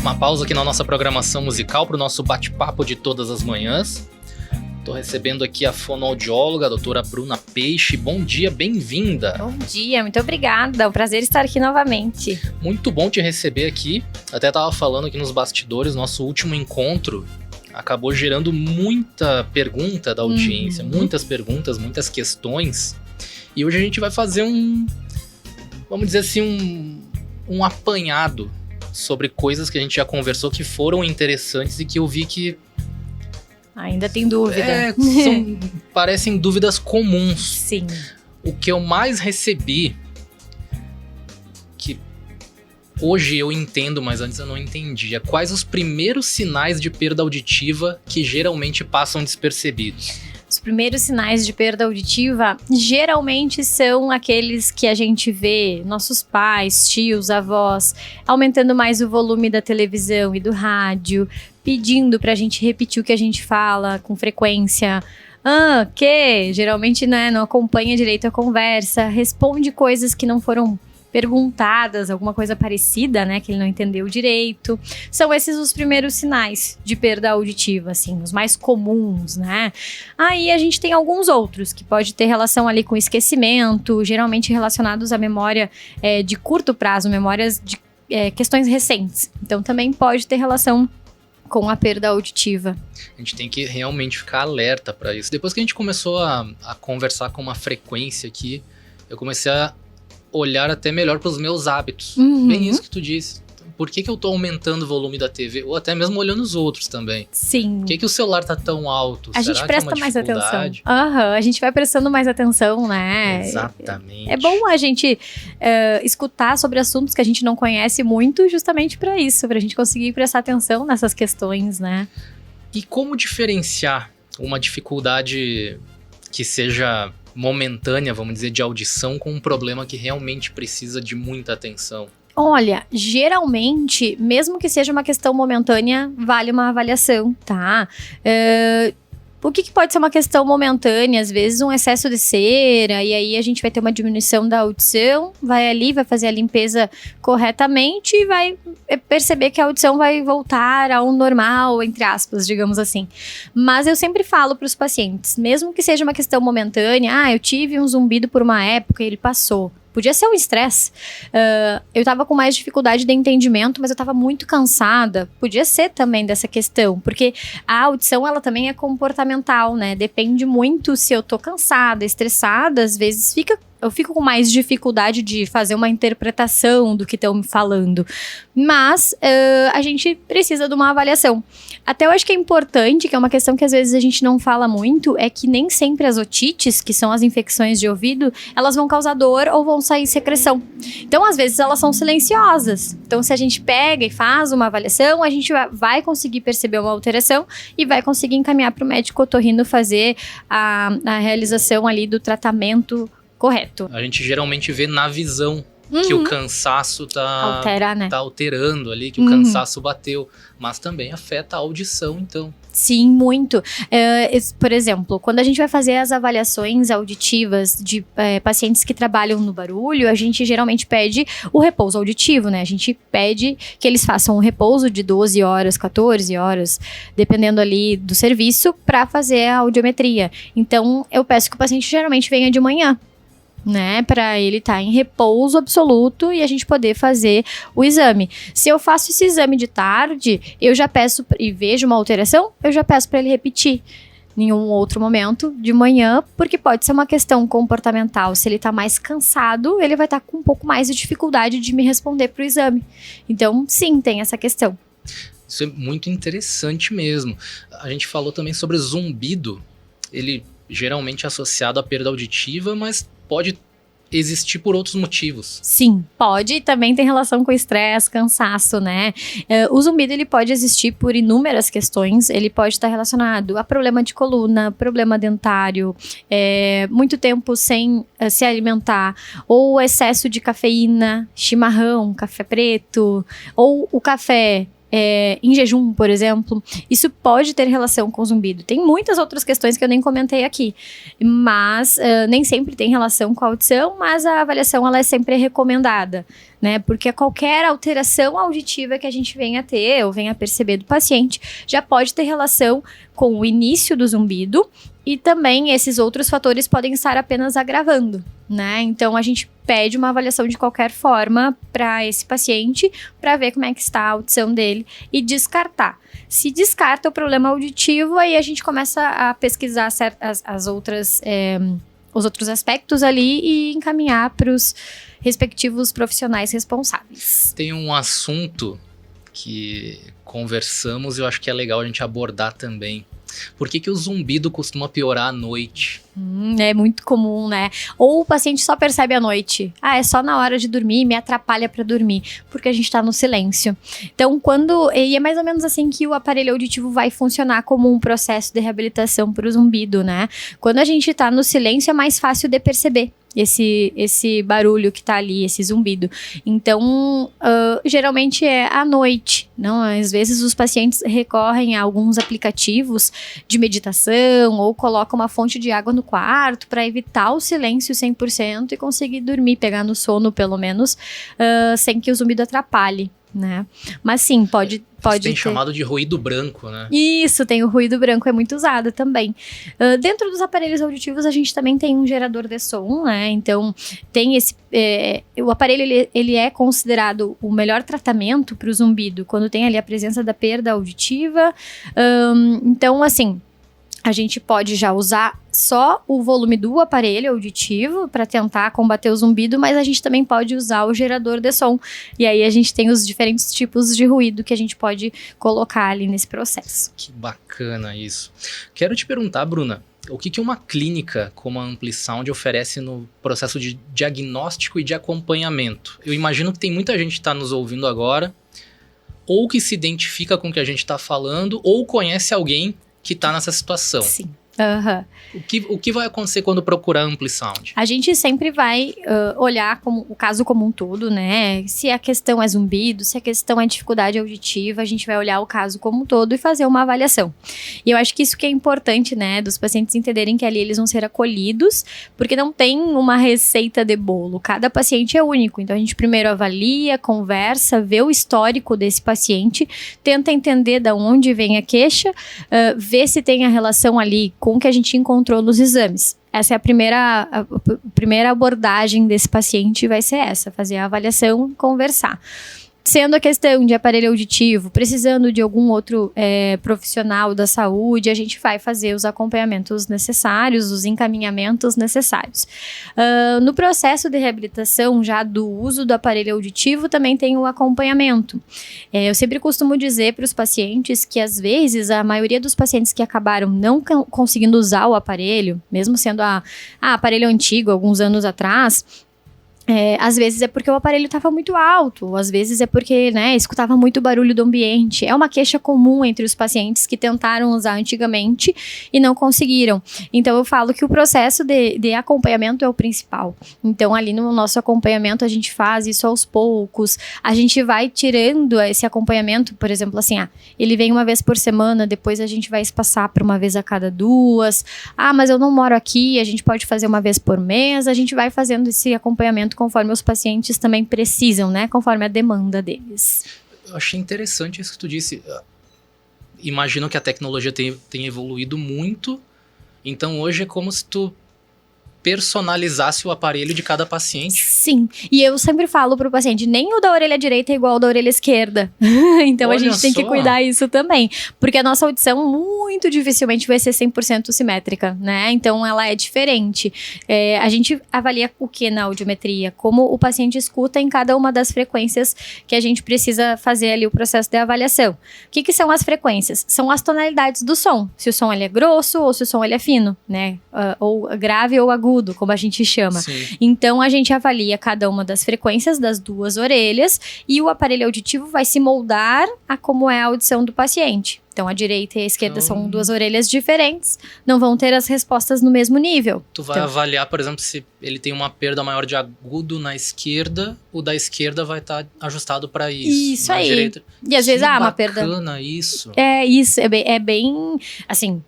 Uma pausa aqui na nossa programação musical para o nosso bate-papo de todas as manhãs. Estou recebendo aqui a fonoaudióloga, a doutora Bruna Peixe. Bom dia, bem-vinda. Bom dia, muito obrigada. É um prazer estar aqui novamente. Muito bom te receber aqui. Até estava falando aqui nos bastidores, nosso último encontro acabou gerando muita pergunta da audiência, muitas perguntas, muitas questões. E hoje a gente vai fazer vamos dizer assim, um apanhado sobre coisas que a gente já conversou que foram interessantes e que eu vi que ainda tem dúvida. Parecem dúvidas comuns. Sim. O que eu mais recebi, que hoje eu entendo, mas antes eu não entendia, quais os primeiros sinais de perda auditiva que geralmente passam despercebidos? Os primeiros sinais de perda auditiva geralmente são aqueles que a gente vê nossos pais, tios, avós, aumentando mais o volume da televisão e do rádio, pedindo pra gente repetir o que a gente fala com frequência. Geralmente não acompanha direito a conversa, responde coisas que não foram perguntadas, alguma coisa parecida, né, que ele não entendeu direito. São esses os primeiros sinais de perda auditiva, assim, os mais comuns, né? Aí a gente tem alguns outros, que pode ter relação ali com esquecimento, geralmente relacionados à memória de curto prazo, memórias de questões recentes. Então também pode ter relação com a perda auditiva. A gente tem que realmente ficar alerta para isso. Depois que a gente começou a conversar com uma frequência aqui, eu comecei a olhar até melhor para os meus hábitos. Bem isso que tu disse. Por que eu tô aumentando o volume da TV? Ou até mesmo olhando os outros também. Sim. Por que o celular tá tão alto? A gente presta mais atenção. A gente vai prestando mais atenção, né? Exatamente. É bom a gente escutar sobre assuntos que a gente não conhece muito, justamente para isso, pra gente conseguir prestar atenção nessas questões, né? E como diferenciar uma dificuldade que seja momentânea, vamos dizer, de audição, com um problema que realmente precisa de muita atenção? Olha, geralmente, mesmo que seja uma questão momentânea, vale uma avaliação, tá? O que pode ser uma questão momentânea? Às vezes um excesso de cera, e aí a gente vai ter uma diminuição da audição, vai ali, vai fazer a limpeza corretamente e vai perceber que a audição vai voltar ao normal, entre aspas, digamos assim. Mas eu sempre falo para os pacientes, mesmo que seja uma questão momentânea, eu tive um zumbido por uma época e ele passou. Podia ser um estresse. Eu tava com mais dificuldade de entendimento, mas eu tava muito cansada. Podia ser também dessa questão, porque a audição, ela também é comportamental, né? Depende muito se eu tô cansada, estressada, às vezes eu fico com mais dificuldade de fazer uma interpretação do que estão me falando. Mas a gente precisa de uma avaliação. Até eu acho que é importante, que é uma questão que às vezes a gente não fala muito, é que nem sempre as otites, que são as infecções de ouvido, elas vão causar dor ou vão sair secreção. Então, às vezes, elas são silenciosas. Então, se a gente pega e faz uma avaliação, a gente vai conseguir perceber uma alteração e vai conseguir encaminhar para o médico otorrino fazer a realização ali do tratamento correto. A gente geralmente vê na visão que o cansaço tá alterando ali, que o cansaço bateu, mas também afeta a audição, então. Sim, muito. Por exemplo, quando a gente vai fazer as avaliações auditivas de pacientes que trabalham no barulho, a gente geralmente pede o repouso auditivo, né? A gente pede que eles façam um repouso de 12 horas, 14 horas, dependendo ali do serviço, para fazer a audiometria. Então, eu peço que o paciente geralmente venha de manhã, né, para ele estar em repouso absoluto e a gente poder fazer o exame. Se eu faço esse exame de tarde, eu já peço e vejo uma alteração, eu já peço para ele repetir em um outro momento de manhã, porque pode ser uma questão comportamental. Se ele tá mais cansado, ele vai estar com um pouco mais de dificuldade de me responder pro exame. Então, sim, tem essa questão. Isso é muito interessante mesmo. A gente falou também sobre zumbido. Ele geralmente é associado à perda auditiva, mas pode existir por outros motivos. Sim, pode. Também tem relação com estresse, cansaço, né? O zumbido, ele pode existir por inúmeras questões. Ele pode estar relacionado a problema de coluna, problema dentário, muito tempo sem se alimentar, ou excesso de cafeína, chimarrão, café preto, ou o café em jejum, por exemplo, isso pode ter relação com o zumbido. Tem muitas outras questões que eu nem comentei aqui, mas nem sempre tem relação com a audição, mas a avaliação ela é sempre recomendada, né? Porque qualquer alteração auditiva que a gente venha a ter ou venha a perceber do paciente já pode ter relação com o início do zumbido e também esses outros fatores podem estar apenas agravando, né? Então a gente pede uma avaliação de qualquer forma para esse paciente para ver como é que está a audição dele e descartar. Se descarta o problema auditivo, aí a gente começa a pesquisar os outros aspectos ali e encaminhar para os respectivos profissionais responsáveis. Tem um assunto que conversamos e eu acho que é legal a gente abordar também. Por que o zumbido costuma piorar à noite? É muito comum, né? Ou o paciente só percebe à noite. É só na hora de dormir, me atrapalha para dormir, porque a gente tá no silêncio. Então, e é mais ou menos assim que o aparelho auditivo vai funcionar como um processo de reabilitação para o zumbido, né? Quando a gente tá no silêncio, é mais fácil de perceber esse barulho que tá ali, esse zumbido. Então, geralmente é à noite, não? Às vezes os pacientes recorrem a alguns aplicativos de meditação ou colocam uma fonte de água no quarto para evitar o silêncio 100% e conseguir dormir, pegar no sono pelo menos, sem que o zumbido atrapalhe, né? Mas sim, pode tem chamado de ruído branco, né? Isso, tem o ruído branco, é muito usado também. Dentro dos aparelhos auditivos, a gente também tem um gerador de som, né? Então, tem o aparelho, ele é considerado o melhor tratamento para o zumbido, quando tem ali a presença da perda auditiva. Então, assim, a gente pode já usar só o volume do aparelho auditivo para tentar combater o zumbido, mas a gente também pode usar o gerador de som. E aí a gente tem os diferentes tipos de ruído que a gente pode colocar ali nesse processo. Que bacana isso. Quero te perguntar, Bruna, o que uma clínica como a Amplisound oferece no processo de diagnóstico e de acompanhamento? Eu imagino que tem muita gente que está nos ouvindo agora, ou que se identifica com o que a gente está falando, ou conhece alguém que está nessa situação. Sim. O que vai acontecer quando procurar Amplisound? A gente sempre vai olhar o caso como um todo, né? Se a questão é zumbido, se a questão é dificuldade auditiva, a gente vai olhar o caso como um todo e fazer uma avaliação. E eu acho que isso que é importante, né? Dos pacientes entenderem que ali eles vão ser acolhidos, porque não tem uma receita de bolo. Cada paciente é único. Então a gente primeiro avalia, conversa, vê o histórico desse paciente, tenta entender de onde vem a queixa, vê se tem a relação ali com o que a gente encontrou nos exames. Essa é a primeira abordagem desse paciente, vai ser essa, fazer a avaliação, conversar. Sendo a questão de aparelho auditivo, precisando de algum outro profissional da saúde, a gente vai fazer os acompanhamentos necessários, os encaminhamentos necessários. No processo de reabilitação, já do uso do aparelho auditivo, também tem o acompanhamento. Eu sempre costumo dizer para os pacientes que, às vezes, a maioria dos pacientes que acabaram não conseguindo usar o aparelho, mesmo sendo aparelho antigo, alguns anos atrás, às vezes é porque o aparelho estava muito alto, às vezes é porque, né, escutava muito barulho do ambiente. É uma queixa comum entre os pacientes que tentaram usar antigamente e não conseguiram. Então eu falo que o processo de acompanhamento é o principal. Então ali no nosso acompanhamento a gente faz isso aos poucos, a gente vai tirando esse acompanhamento, por exemplo, assim, ele vem uma vez por semana, depois a gente vai espaçar para uma vez a cada 2. Mas eu não moro aqui, a gente pode fazer uma vez por mês, a gente vai fazendo esse acompanhamento conforme os pacientes também precisam, né? Conforme a demanda deles. Eu achei interessante isso que tu disse. Imagino que a tecnologia tem evoluído muito, então hoje é como se tu personalizasse o aparelho de cada paciente. Sim, e eu sempre falo pro paciente, nem o da orelha direita é igual ao da orelha esquerda. Então a gente tem que cuidar isso também, porque a nossa audição muito dificilmente vai ser 100% simétrica, né? Então ela é diferente. A gente avalia o que na audiometria? Como o paciente escuta em cada uma das frequências que a gente precisa fazer ali o processo de avaliação. O que são as frequências? São as tonalidades do som. Se o som ele é grosso ou se o som ele é fino, né? Ou grave ou agudo, como a gente chama. Sim. Então, a gente avalia cada uma das frequências das duas orelhas e o aparelho auditivo vai se moldar a como é a audição do paciente. Então, a direita e a esquerda são duas orelhas diferentes, não vão ter as respostas no mesmo nível. Tu vai avaliar, por exemplo, se ele tem uma perda maior de agudo na esquerda, o da esquerda vai estar ajustado para isso. Isso aí. Direita. E às vezes, uma perda... bacana isso. Isso, é bem assim,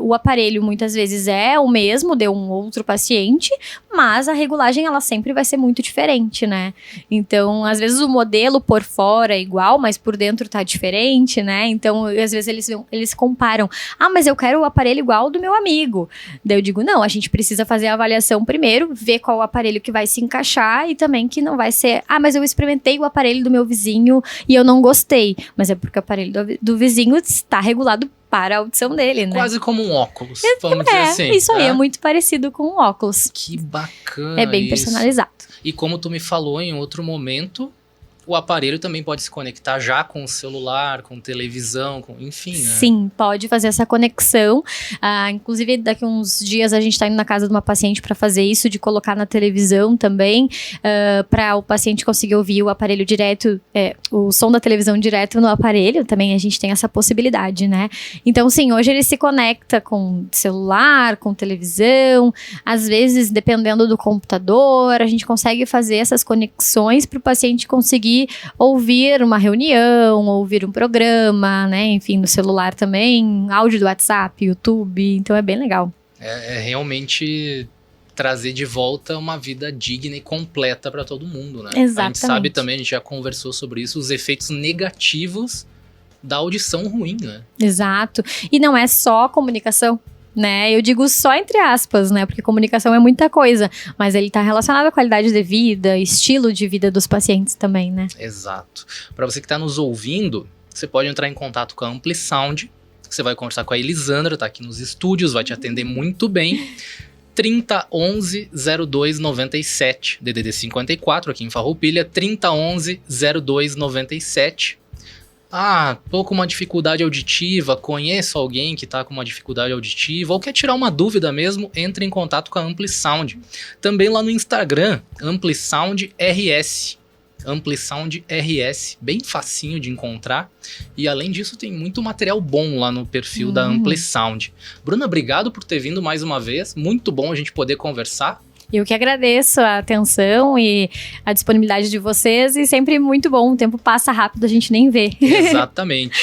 o aparelho muitas vezes é o mesmo de um outro paciente, mas a regulagem, ela sempre vai ser muito diferente, né? Então, às vezes o modelo por fora é igual, mas por dentro tá diferente, né? Então, às vezes eles comparam. Mas eu quero o aparelho igual ao do meu amigo. Daí eu digo, não, a gente precisa fazer a avaliação primeiro, ver qual o aparelho que vai se encaixar e também que não vai ser, mas eu experimentei o aparelho do meu vizinho e eu não gostei. Mas é porque o aparelho do vizinho está regulado para a audição dele, né? Quase como um óculos, vamos dizer assim. Isso aí, é muito parecido com um óculos. Que bacana. É bem personalizado. E como tu me falou em outro momento, o aparelho também pode se conectar já com o celular, com televisão, enfim, né? Sim, pode fazer essa conexão. Inclusive, daqui uns dias a gente está indo na casa de uma paciente para fazer isso, de colocar na televisão também, para o paciente conseguir ouvir o aparelho direto, o som da televisão direto no aparelho. Também a gente tem essa possibilidade, né? Então, sim, hoje ele se conecta com celular, com televisão. Às vezes, dependendo do computador, a gente consegue fazer essas conexões para o paciente conseguir ouvir uma reunião, ouvir um programa, né? Enfim, no celular também, áudio do WhatsApp, YouTube, então é bem legal. É realmente trazer de volta uma vida digna e completa para todo mundo, né? Exatamente. A gente sabe também, a gente já conversou sobre isso, os efeitos negativos da audição ruim, né? Exato. E não é só comunicação, né? Eu digo só entre aspas, né? Porque comunicação é muita coisa, mas ele tá relacionado à qualidade de vida, estilo de vida dos pacientes também, né? Exato. Para você que tá nos ouvindo, você pode entrar em contato com a Amplisound, você vai conversar com a Elisandra, tá aqui nos estúdios, vai te atender muito bem. 3011 0297, DDD 54 aqui em Farroupilha, 3011 0297. Tô com uma dificuldade auditiva, conheço alguém que tá com uma dificuldade auditiva, ou quer tirar uma dúvida mesmo, entre em contato com a Amplisound. Também lá no Instagram, Amplisound RS. Amplisound RS, bem facinho de encontrar. E além disso, tem muito material bom lá no perfil da Amplisound. Bruna, obrigado por ter vindo mais uma vez. Muito bom a gente poder conversar. Eu que agradeço a atenção e a disponibilidade de vocês, e sempre muito bom, o tempo passa rápido, a gente nem vê. Exatamente.